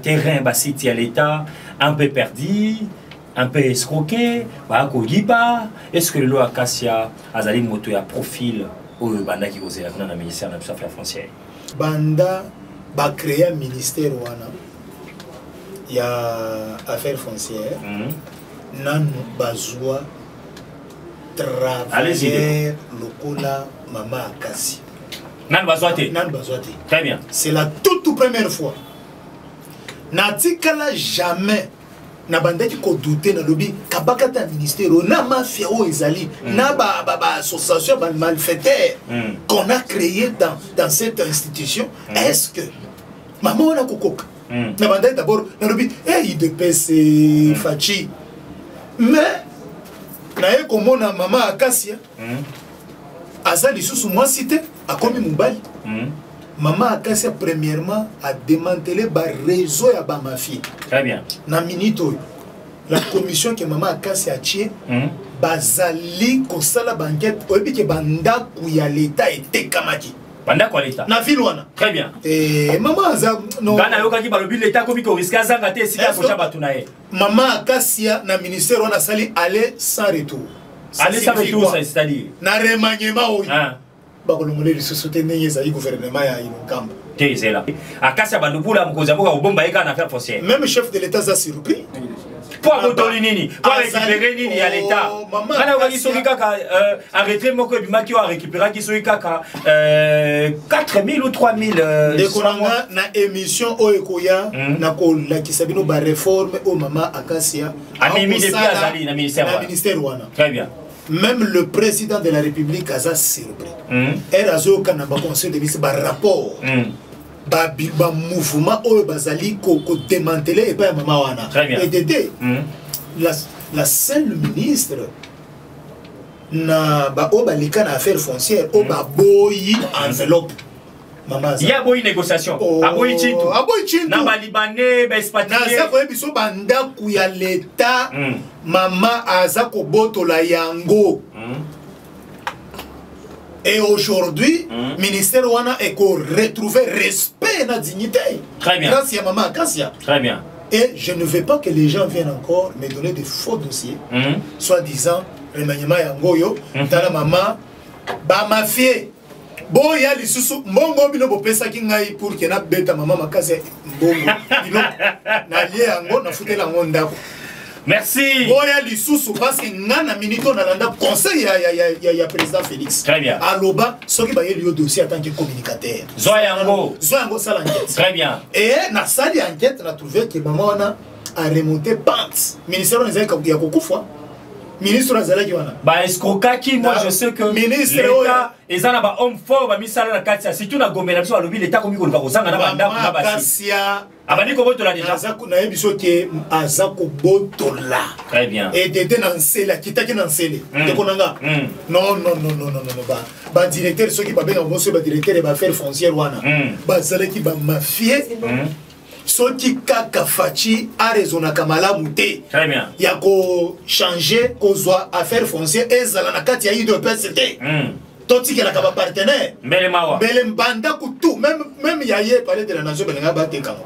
terrain, site à l'État, un peu perdu, un peu escroqué, est-ce que le loi Acacia a des motos à profil au banda qui vous est dans le ministère de la Affaires foncières? Banda va créer un ministère il y a affaires foncières. Nan bazwa travailler lokola Mama Acacia. Nan bazwate. Très bien. C'est la toute première fois. Natikala jamais na bandaki ko douter na lobi kabakata ministère na mafia o ezali na ba association ba malfaiteur qu'on a créé dans cette institution. Est-ce que maman on a kokoka na bandaki d'abord na lobi IDPS Fachi mais na ye komona Mama Acacia azali sous moi cité a commis mobali. Mama Acacia premièrement a démantelé le réseau ya ba mafia. Très bien. Na minito la commission que Mama Acacia a tué bazali kosala banquette oyebi ke banda kuya l'État était kamaki. Banda kwa l'État. Na ville wana. Très bien. Et Mama Aza non. Bana yoka ki balobi l'État komi ko risque azanga te sika ko chaba tunaye. Mama Acacia na ministère wana sali aller sans retour. Aller sans retour c'est-à-dire na remaniement oyi. Bakolongole lisusuté ndenge za gouvernement ya Ilokamba. Tezela. Acacia bandupula mkoza boka ubomba eka na affaire foncière. Même chef de l'État a surpris. Pour récupérer nini? Pour récupérer nini à l'État? Kana waki soki kaka arrêter moko bimaki wa récupérer ki soki kaka 4000 ou 3000 de na émission oekoya na ko la kisabino ba réforme au Mama Acacia. Amimi depuis azali na ministère wana. Très bien. Même le président de la République a surpris. Elle a zo kana ba conseil de ministre ba rapport. Ba mouvement au bazali ko démanteler et pas Mama wana. Et Dédé la seule ministre na ba obalika na affaires foncières au ba boyi enveloppe. Il y a une négociation. Aboyi Chintu. Na ba Libanais, ba Espatien. Na sa ko biso banda ku ya l'État. Mama azako boto la yango. Et aujourd'hui, ministère wana est qu'on retrouver respect et la dignité. Très bien. Grâce à Mama Acacia. Très bien. Et je ne veux pas que les gens viennent encore me donner des faux dossiers, soi-disant remaniement yangoyo, dans la maman, ba ma fille. Bon, il y a les sous mbongo bino bo pesa ki ngai pour que na beta Mama Acacia mbongo. Bino na lié yango na fouté la ngonda. Merci. Bon, il y a les sous parce que nana minito na landa conseil ya président Félix. Très bien. Aloba, ce qui va y le dossier en tant que communicateur. Zoyango ça l'enquête. Très bien. Et na sali enquête on a trouvé que maman a remonté pente. Ministère on ezali ya kokufwa. Ministre azalaki wana. Ba escrocaki moi je sais que l'État ezana ba homme fort ba misala na kati si tu na gomela biso alobi l'État komi ko kozanga na banda na basi. Abani ko botola déjà. Azako na yebiso ke azako botola. Très bien. Et Dédé na nsela kitaki na nsele. Tekonanga. Non. Ba directeur soki ba benga bonso ba directeur ba faire foncière wana. Ba zalaki ba mafie. Soki kaka fachi a raisonné kamala mouté. Très bien. Il y a ko changer kozwa affaire foncière ezala na kati ya IDPS. Toti que la kaba partenaire. Mbele mawa. Mbele mbanda kutu même yaye parler de la nation belenga batekanga.